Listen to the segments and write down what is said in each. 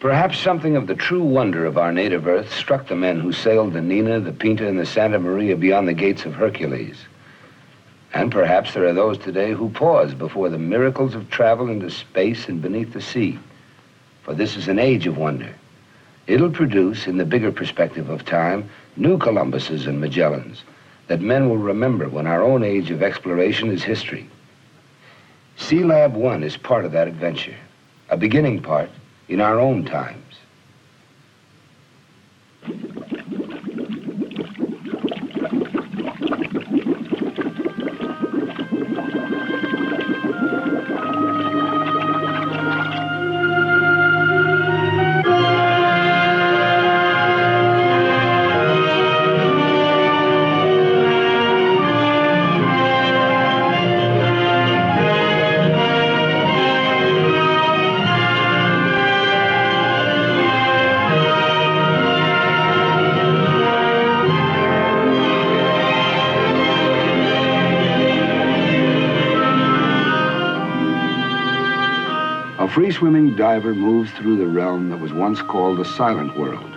Perhaps something of the true wonder of our native earth struck the men who sailed the Nina, the Pinta, and the Santa Maria beyond the gates of Hercules. And perhaps there are those today who pause before the miracles of travel into space and beneath the sea. For this is an age of wonder. It'll produce, in the bigger perspective of time, new Columbuses and Magellans that men will remember when our own age of exploration is history. Sealab 1 is part of that adventure, a beginning part in our own times. A free-swimming diver moves through the realm that was once called the silent world,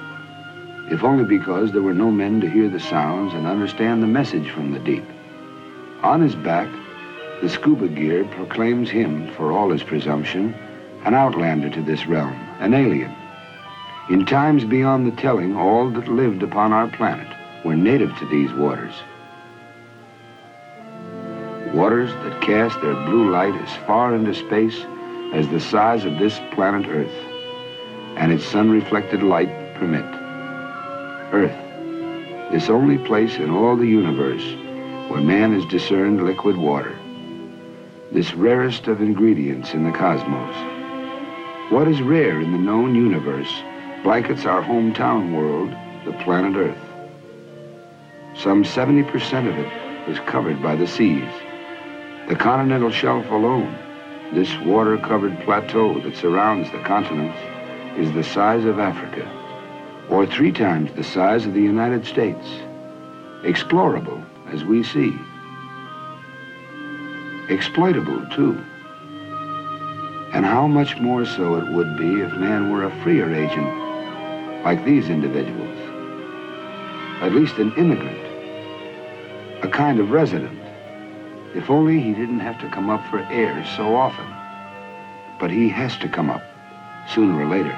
if only because there were no men to hear the sounds and understand the message from the deep. On his back, the scuba gear proclaims him, for all his presumption, an outlander to this realm, an alien. In times beyond the telling, all that lived upon our planet were native to these waters. Waters that cast their blue light as far into space as the size of this planet Earth, and its sun-reflected light permit. Earth, this only place in all the universe where man has discerned liquid water, this rarest of ingredients in the cosmos. What is rare in the known universe blankets our hometown world, the planet Earth. Some 70% of it is covered by the seas. The continental shelf alone, this water-covered plateau that surrounds the continents, is the size of Africa, or 3 times the size of the United States, explorable as we see. Exploitable, too. And how much more so it would be if man were a freer agent, like these individuals. At least an immigrant, a kind of resident. If only he didn't have to come up for air so often. But he has to come up, sooner or later.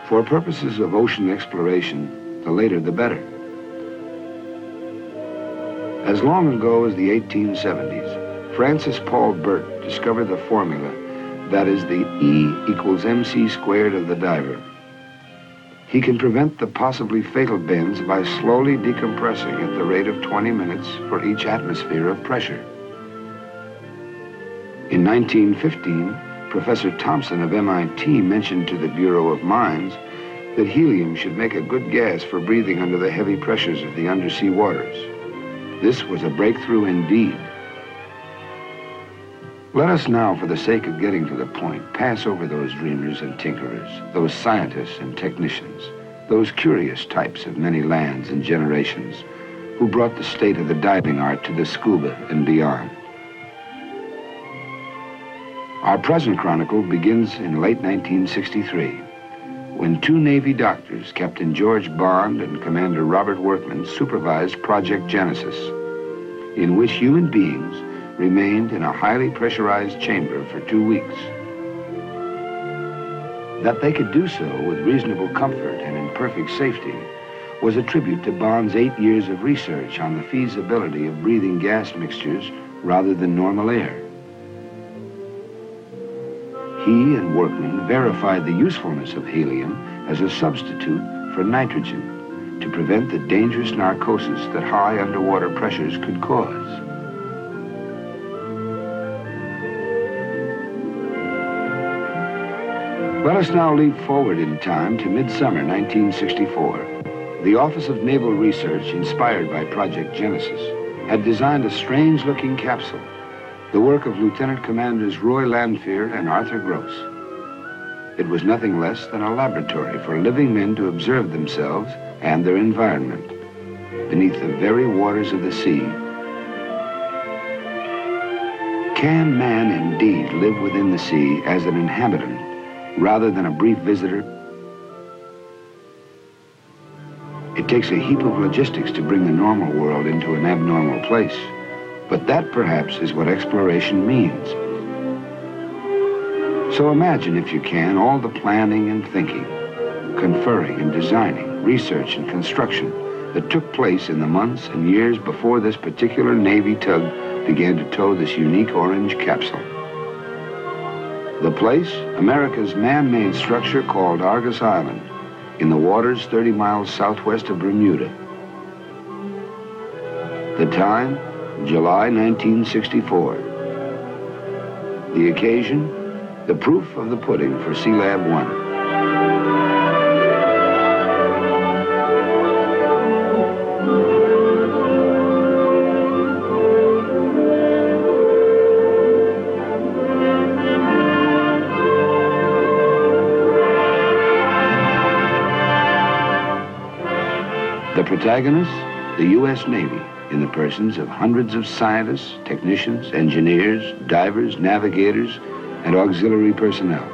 For purposes of ocean exploration, the later the better. As long ago as the 1870s, Francis Paul Burt discovered the formula that is the E equals MC squared of the diver. He can prevent the possibly fatal bends by slowly decompressing at the rate of 20 minutes for each atmosphere of pressure. In 1915, Professor Thompson of MIT mentioned to the Bureau of Mines that helium should make a good gas for breathing under the heavy pressures of the undersea waters. This was a breakthrough indeed. Let us now, for the sake of getting to the point, pass over those dreamers and tinkerers, those scientists and technicians, those curious types of many lands and generations who brought the state of the diving art to the scuba and beyond. Our present chronicle begins in late 1963, when 2 Navy doctors, Captain George Bond and Commander Robert Workman, supervised Project Genesis, in which human beings remained in a highly pressurized chamber for 2 weeks. That they could do so with reasonable comfort and in perfect safety was a tribute to Bond's 8 years of research on the feasibility of breathing gas mixtures rather than normal air. He and Workman verified the usefulness of helium as a substitute for nitrogen to prevent the dangerous narcosis that high underwater pressures could cause. Let us now leap forward in time to midsummer 1964. The Office of Naval Research, inspired by Project Genesis, had designed a strange-looking capsule, the work of Lieutenant Commanders Roy Lanphier and Arthur Gross. It was nothing less than a laboratory for living men to observe themselves and their environment beneath the very waters of the sea. Can man indeed live within the sea as an inhabitant rather than a brief visitor? It takes a heap of logistics to bring the normal world into an abnormal place, but that perhaps is what exploration means. So imagine, if you can, all the planning and thinking, conferring and designing, research and construction that took place in the months and years before this particular Navy tug began to tow this unique orange capsule. The place, America's man-made structure called Argus Island, in the waters 30 miles southwest of Bermuda. The time, July 1964. The occasion, the proof of the pudding for Sealab 1. The protagonists, the U.S. Navy, in the persons of hundreds of scientists, technicians, engineers, divers, navigators, and auxiliary personnel.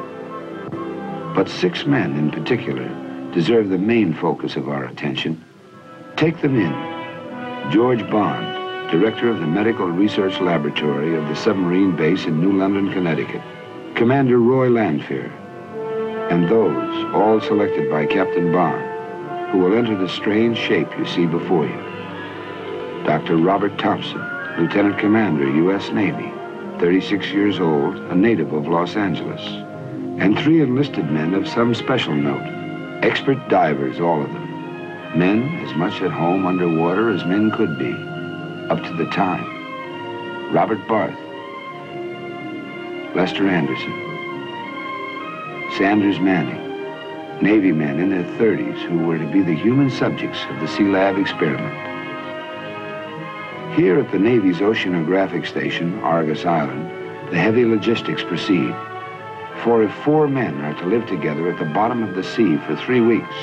But 6 men in particular deserve the main focus of our attention. Take them in. George Bond, director of the Medical Research Laboratory of the submarine base in New London, Connecticut. Commander Roy Lanphier, and those, all selected by Captain Bond, who will enter the strange shape you see before you. Dr. Robert Thompson, Lieutenant Commander, U.S. Navy, 36 years old, a native of Los Angeles. And 3 enlisted men of some special note. Expert divers, all of them. Men as much at home underwater as men could be, up to the time. Robert Barth, Lester Anderson, Sanders Manning, Navy men in their 30s who were to be the human subjects of the Sealab experiment. Here at the Navy's oceanographic station, Argus Island, the heavy logistics proceed. For if 4 men are to live together at the bottom of the sea for 3 weeks,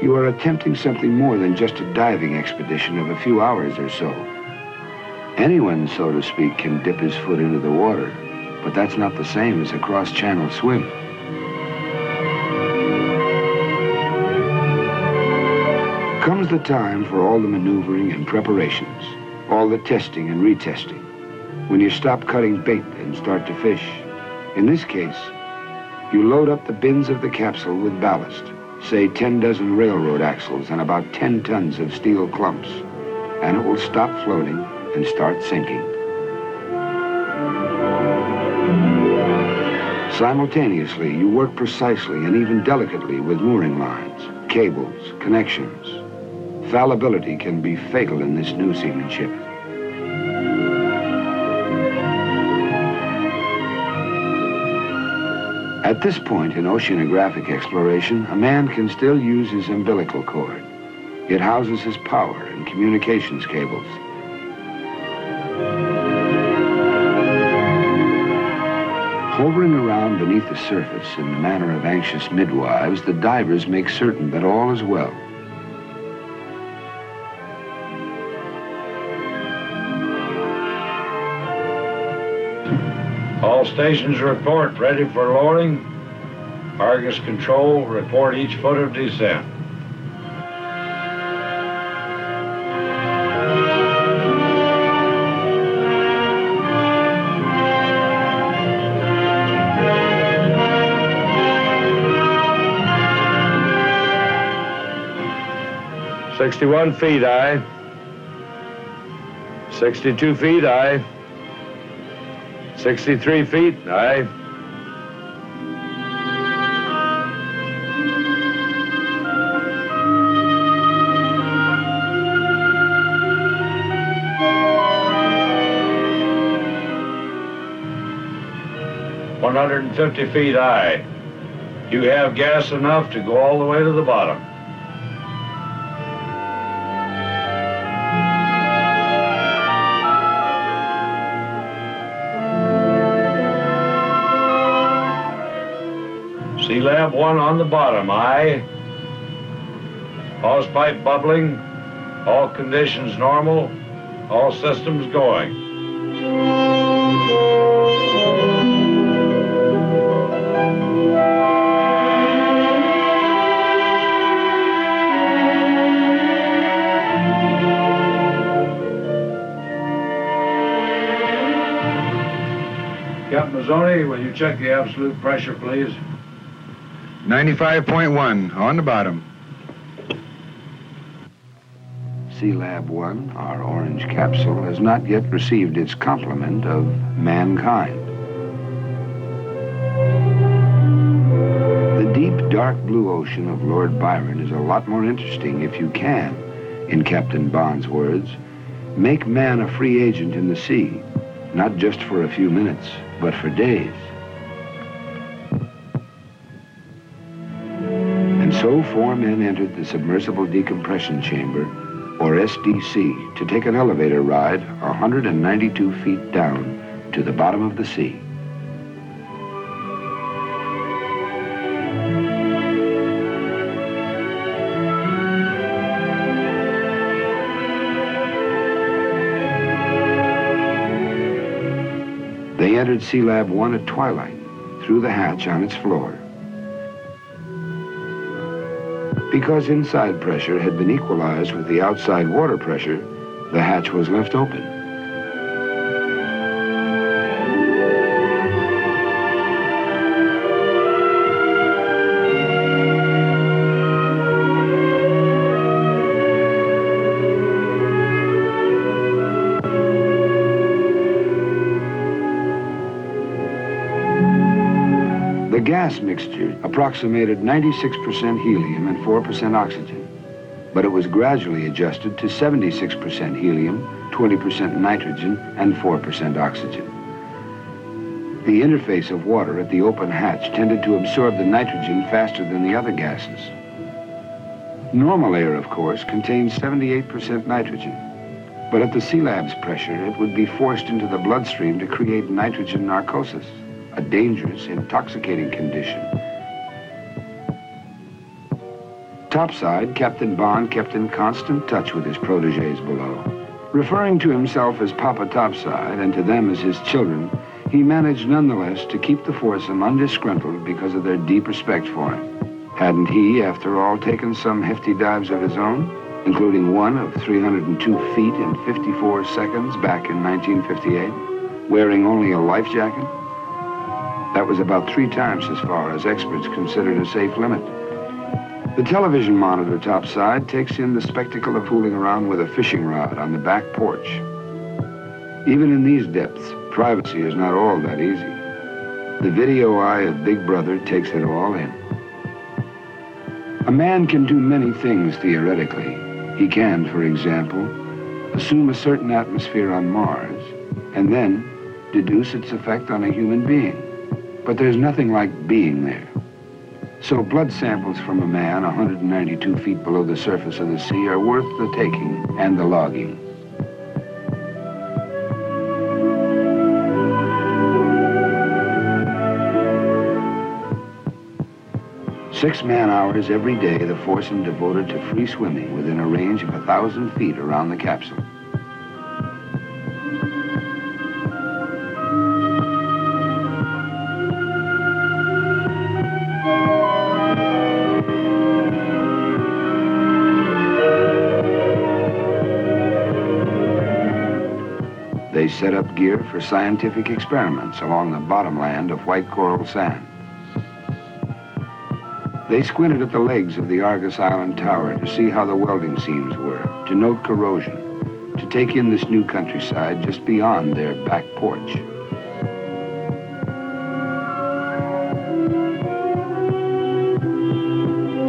you are attempting something more than just a diving expedition of a few hours or so. Anyone, so to speak, can dip his foot into the water, but that's not the same as a cross-channel swim. Comes the time for all the maneuvering and preparations, all the testing and retesting, when you stop cutting bait and start to fish. In this case, you load up the bins of the capsule with ballast, say 10 dozen railroad axles and about 10 tons of steel clumps, and it will stop floating and start sinking. Simultaneously, you work precisely and even delicately with mooring lines, cables, connections. Fallibility can be fatal in this new seamanship. At this point in oceanographic exploration, a man can still use his umbilical cord. It houses his power and communications cables. Hovering around beneath the surface in the manner of anxious midwives, the divers make certain that all is well. All stations report ready for loading. Argus Control, report each foot of descent. "61 feet, aye. 62 feet, aye. 63 feet, aye. "150 feet, aye. You have gas enough to go all the way to the bottom." Sealab 1 on the bottom, aye. Hose pipe bubbling, all conditions normal, all systems going. Charlie, will you check the absolute pressure, please? 95.1 on the bottom. Sealab 1, our orange capsule, has not yet received its complement of mankind. The deep, dark blue ocean of Lord Byron is a lot more interesting if you can, in Captain Bond's words, make man a free agent in the sea, not just for a few minutes, but for days. And so 4 men entered the submersible decompression chamber, or SDC, to take an elevator ride 192 feet down to the bottom of the sea. They entered Sealab 1 at twilight, through the hatch on its floor. Because inside pressure had been equalized with the outside water pressure, the hatch was left open. The gas mixture approximated 96% helium and 4% oxygen, but it was gradually adjusted to 76% helium, 20% nitrogen, and 4% oxygen. The interface of water at the open hatch tended to absorb the nitrogen faster than the other gases. Normal air, of course, contains 78% nitrogen, but at the Sealab's pressure, it would be forced into the bloodstream to create nitrogen narcosis, a dangerous, intoxicating condition. Topside, Captain Bond kept in constant touch with his protégés below. Referring to himself as Papa Topside and to them as his children, he managed nonetheless to keep the foursome undisgruntled because of their deep respect for him. Hadn't he, after all, taken some hefty dives of his own, including one of 302 feet in 54 seconds back in 1958, wearing only a life jacket? That was about 3 times as far as experts considered a safe limit. The television monitor topside takes in the spectacle of fooling around with a fishing rod on the back porch. Even in these depths, privacy is not all that easy. The video eye of Big Brother takes it all in. A man can do many things theoretically. He can, for example, assume a certain atmosphere on Mars and then deduce its effect on a human being. But there's nothing like being there. So blood samples from a man 192 feet below the surface of the sea are worth the taking and the logging. Six man-hours every day the foursome devoted to free swimming within a range of 1,000 feet around the capsule. They set up gear for scientific experiments along the bottomland of white coral sand. They squinted at the legs of the Argus Island Tower to see how the welding seams were, to note corrosion, to take in this new countryside just beyond their back porch.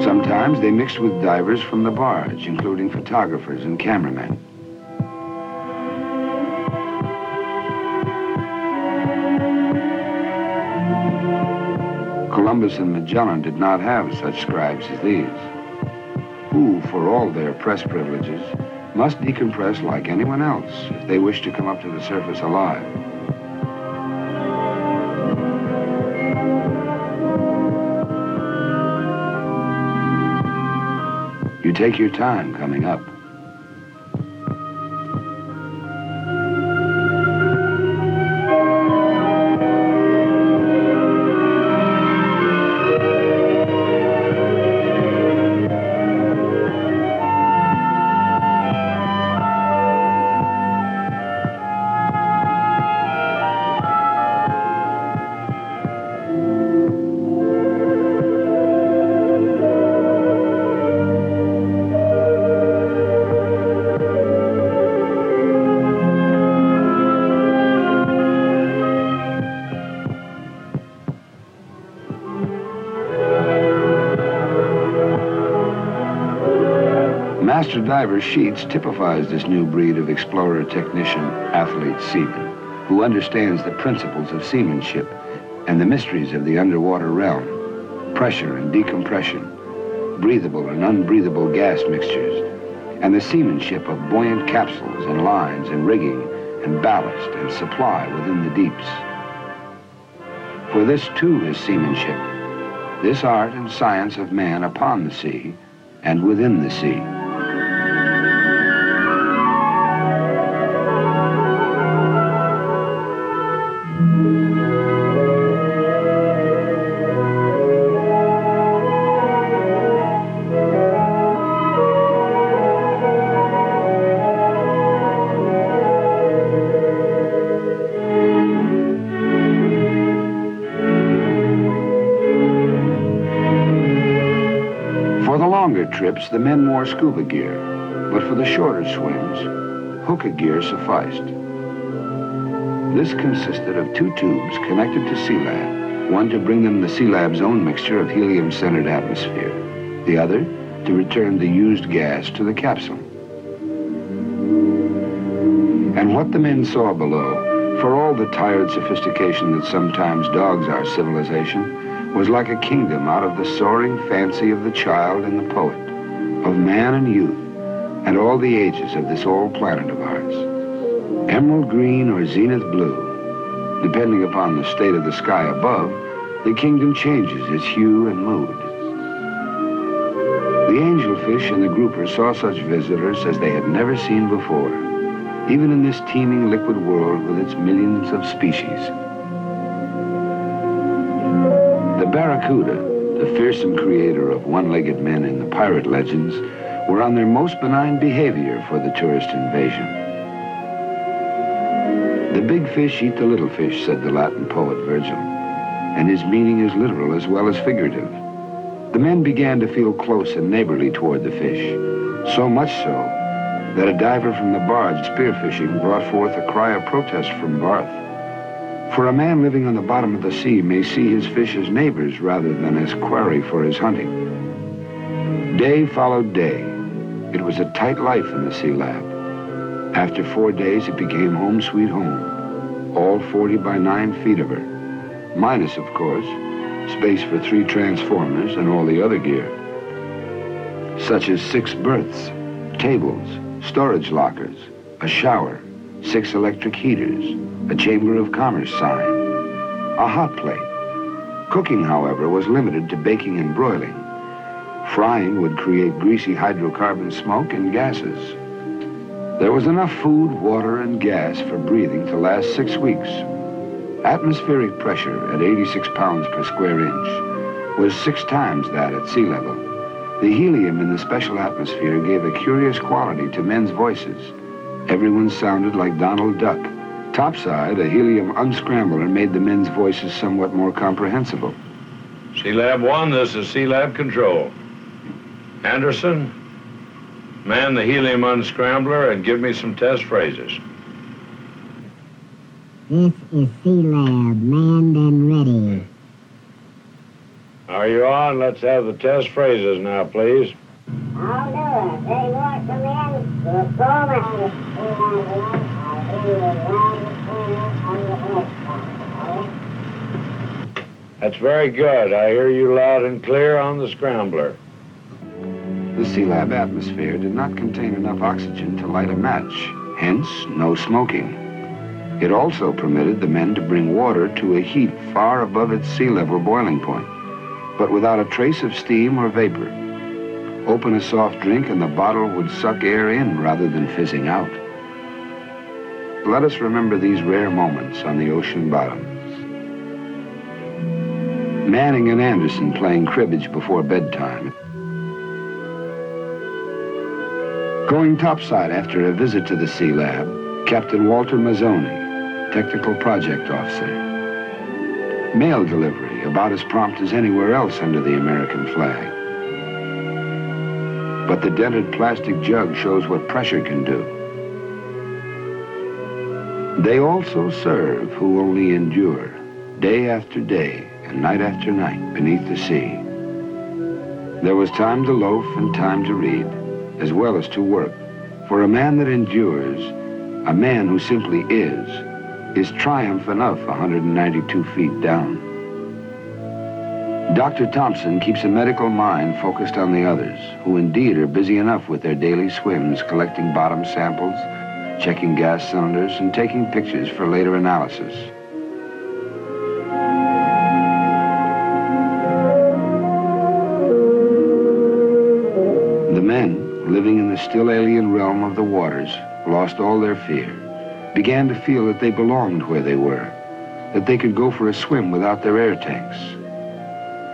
Sometimes they mixed with divers from the barge, including photographers and cameramen. Columbus and Magellan did not have such scribes as these, who, for all their press privileges, must decompress like anyone else if they wish to come up to the surface alive. You take your time coming up. Master Diver Sheets typifies this new breed of explorer, technician, athlete, seaman, who understands the principles of seamanship and the mysteries of the underwater realm, pressure and decompression, breathable and unbreathable gas mixtures, and the seamanship of buoyant capsules and lines and rigging and ballast and supply within the deeps. For this too is seamanship, this art and science of man upon the sea and within the sea. Trips, the men wore scuba gear, but for the shorter swims, hookah gear sufficed. This consisted of 2 tubes connected to Sealab, one to bring them the Sealab's own mixture of helium-centered atmosphere, the other to return the used gas to the capsule. And what the men saw below, for all the tired sophistication that sometimes dogs our civilization, was like a kingdom out of the soaring fancy of the child and the poet, of man and youth, and all the ages of this old planet of ours. Emerald green or zenith blue, depending upon the state of the sky above, the kingdom changes its hue and mood. The angelfish and the grouper saw such visitors as they had never seen before, even in this teeming liquid world with its millions of species. The Barracuda, the fearsome creator of one-legged men in the pirate legends, were on their most benign behavior for the tourist invasion. The big fish eat the little fish, said the Latin poet Virgil, and his meaning is literal as well as figurative. The men began to feel close and neighborly toward the fish, so much so that a diver from the barge spearfishing brought forth a cry of protest from Barth. For a man living on the bottom of the sea may see his fish as neighbors rather than as quarry for his hunting. Day followed day. It was a tight life in the Sealab. After 4 days, it became home sweet home, all 40 by 9 feet of her, minus, of course, space for 3 transformers and all the other gear, such as 6 berths, tables, storage lockers, a shower, 6 electric heaters, a Chamber of Commerce sign, a hot plate. Cooking, however, was limited to baking and broiling. Frying would create greasy hydrocarbon smoke and gases. There was enough food, water, and gas for breathing to last 6 weeks. Atmospheric pressure at 86 pounds per square inch was 6 times that at sea level. The helium in the special atmosphere gave a curious quality to men's voices. Everyone sounded like Donald Duck. Topside, a helium unscrambler made the men's voices somewhat more comprehensible. Sealab 1, this is Sealab Control. Anderson, man the helium unscrambler and give me some test phrases. This is Sealab, manned and ready. Are you on? Let's have the test phrases now, please. I'll do it. They want the men to perform. That's very good. I hear you loud and clear on the scrambler. The Sealab atmosphere did not contain enough oxygen to light a match, hence no smoking. It also permitted the men to bring water to a heat far above its sea level boiling point, but without a trace of steam or vapor. Open a soft drink and the bottle would suck air in rather than fizzing out. Let us remember these rare moments on the ocean bottom. Manning and Anderson playing cribbage before bedtime. Going topside after a visit to the Sealab, Captain Walter Mazzoni, Technical Project Officer. Mail delivery, about as prompt as anywhere else under the American flag. But the dented plastic jug shows what pressure can do. They also serve who only endure, day after day and night after night beneath the sea. There was time to loaf and time to read, as well as to work. For a man that endures, a man who simply is triumph enough 192 feet down. Dr. Thompson keeps a medical mind focused on the others, who indeed are busy enough with their daily swims, collecting bottom samples, checking gas cylinders, and taking pictures for later analysis. The men, living in the still alien realm of the waters, lost all their fear, began to feel that they belonged where they were, that they could go for a swim without their air tanks.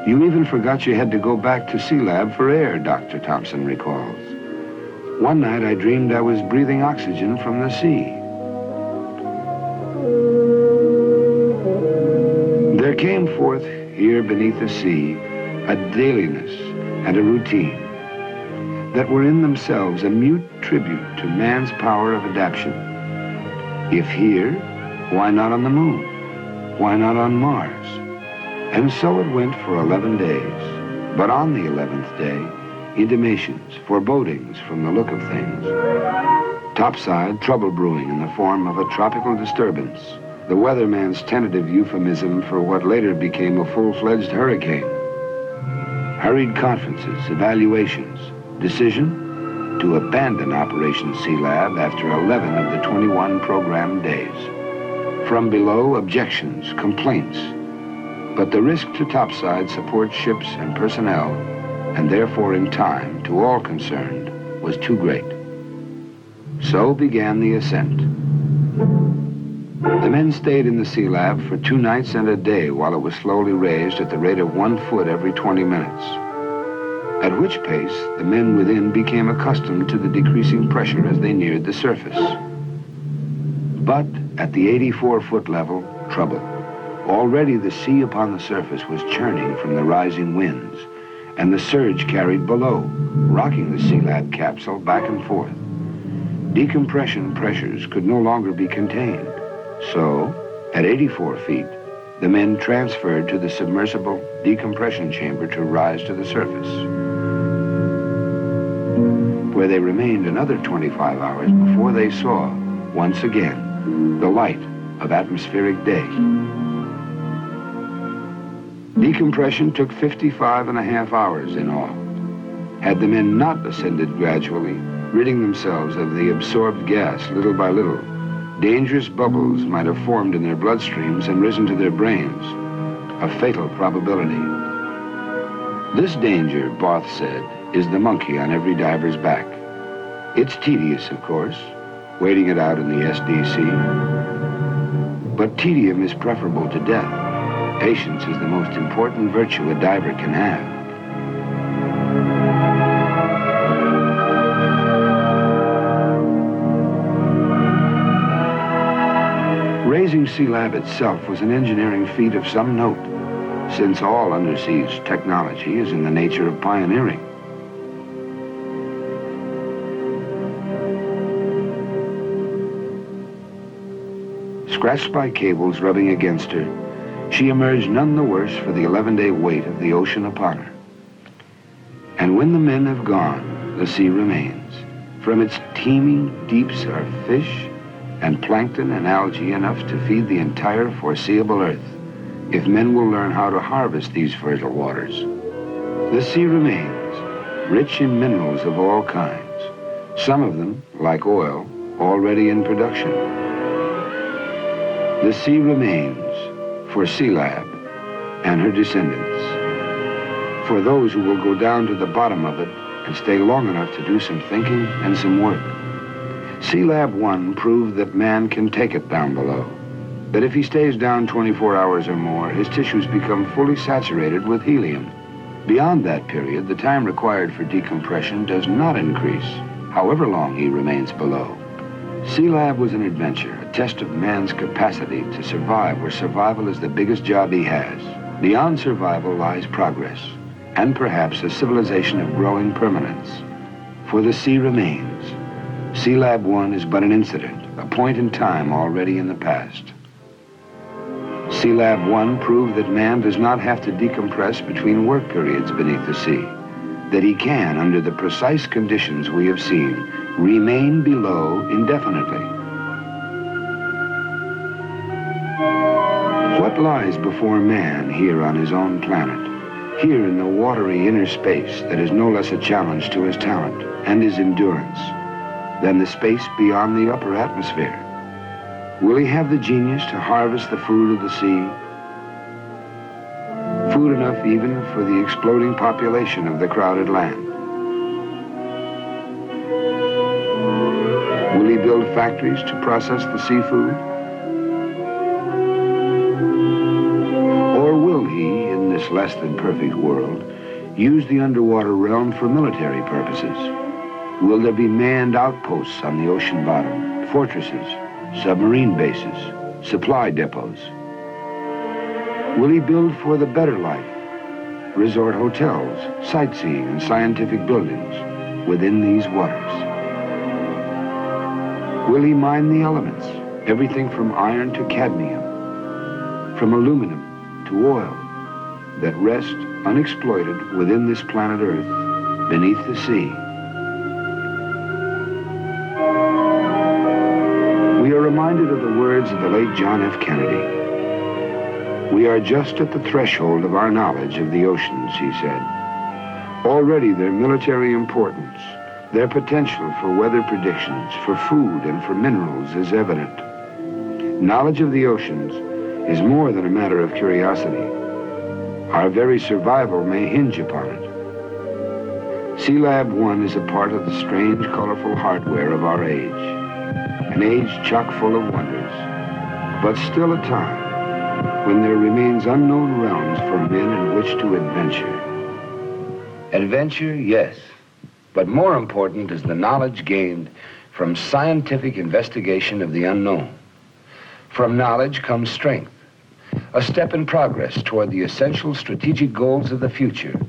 You even forgot you had to go back to Sealab for air, Dr. Thompson recalls. One night I dreamed I was breathing oxygen from the sea. There came forth here beneath the sea a dailiness and a routine that were in themselves a mute tribute to man's power of adaptation. If here, why not on the moon? Why not on Mars? And so it went for 11 days. But on the 11th day, intimations, forebodings from the look of things. Topside, trouble brewing in the form of a tropical disturbance, the weatherman's tentative euphemism for what later became a full-fledged hurricane. Hurried conferences, evaluations, decision to abandon Operation Sealab after 11 of the 21 programmed days. From below, objections, complaints. But the risk to topside support ships and personnel, and therefore in time to all concerned, was too great. So began the ascent. The men stayed in the Sealab for 2 nights and a day while it was slowly raised at the rate of 1 foot every 20 minutes. At which pace the men within became accustomed to the decreasing pressure as they neared the surface. But at the 84-foot level, trouble. Already the sea upon the surface was churning from the rising winds, and the surge carried below, rocking the Sealab capsule back and forth. Decompression pressures could no longer be contained. So, at 84 feet, the men transferred to the submersible decompression chamber to rise to the surface, where they remained another 25 hours before they saw, once again, the light of atmospheric day. Decompression took 55.5 hours in all. Had the men not ascended gradually, ridding themselves of the absorbed gas little by little, dangerous bubbles might have formed in their bloodstreams and risen to their brains, a fatal probability. This danger, Barth said, is the monkey on every diver's back. It's tedious, of course, waiting it out in the SDC. But tedium is preferable to death. Patience is the most important virtue a diver can have. Raising Sealab itself was an engineering feat of some note, since all undersea technology is in the nature of pioneering. Scratched by cables rubbing against her, she emerged none the worse for the 11-day weight of the ocean upon her. And when the men have gone, the sea remains. From its teeming deeps are fish and plankton and algae enough to feed the entire foreseeable earth, if men will learn how to harvest these fertile waters. The sea remains, rich in minerals of all kinds, some of them, like oil, already in production. The sea remains for Sealab and her descendants, for those who will go down to the bottom of it and stay long enough to do some thinking and some work. Sealab 1 proved that man can take it down below, that if he stays down 24 hours or more, his tissues become fully saturated with helium. Beyond that period, the time required for decompression does not increase, however long he remains below. Sealab was an adventure, a test of man's capacity to survive where survival is the biggest job he has. Beyond survival lies progress, and perhaps a civilization of growing permanence. For the sea remains. Sealab 1 is but an incident, a point in time already in the past. Sealab 1 proved that man does not have to decompress between work periods beneath the sea. that he can, under the precise conditions we have seen, remain below indefinitely. What lies before man here on his own planet, here in the watery inner space that is no less a challenge to his talent and his endurance than the space beyond the upper atmosphere? Will he have the genius to harvest the food of the sea? Food enough even for the exploding population of the crowded land? Will he build factories to process the seafood? Or will he, in this less than perfect world, use the underwater realm for military purposes? Will there be manned outposts on the ocean bottom, fortresses, submarine bases, supply depots? Will he build for the better life, resort hotels, sightseeing, and scientific buildings within these waters? Will he mine the elements, everything from iron to cadmium, from aluminum to oil, that rest unexploited within this planet Earth, beneath the sea? We are reminded of the words of the late John F. Kennedy. "We are just at the threshold of our knowledge of the oceans," he said. Already their military importance, their potential for weather predictions, for food, and for minerals is evident. Knowledge of the oceans is more than a matter of curiosity. Our very survival may hinge upon it. Sealab 1 is a part of the strange, colorful hardware of our age. An age chock full of wonders, but still a time when there remains unknown realms for men in which to adventure. Adventure, yes, but more important is the knowledge gained from scientific investigation of the unknown. From knowledge comes strength, a step in progress toward the essential strategic goals of the future,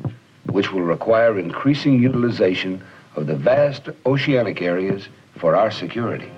which will require increasing utilization of the vast oceanic areas for our security.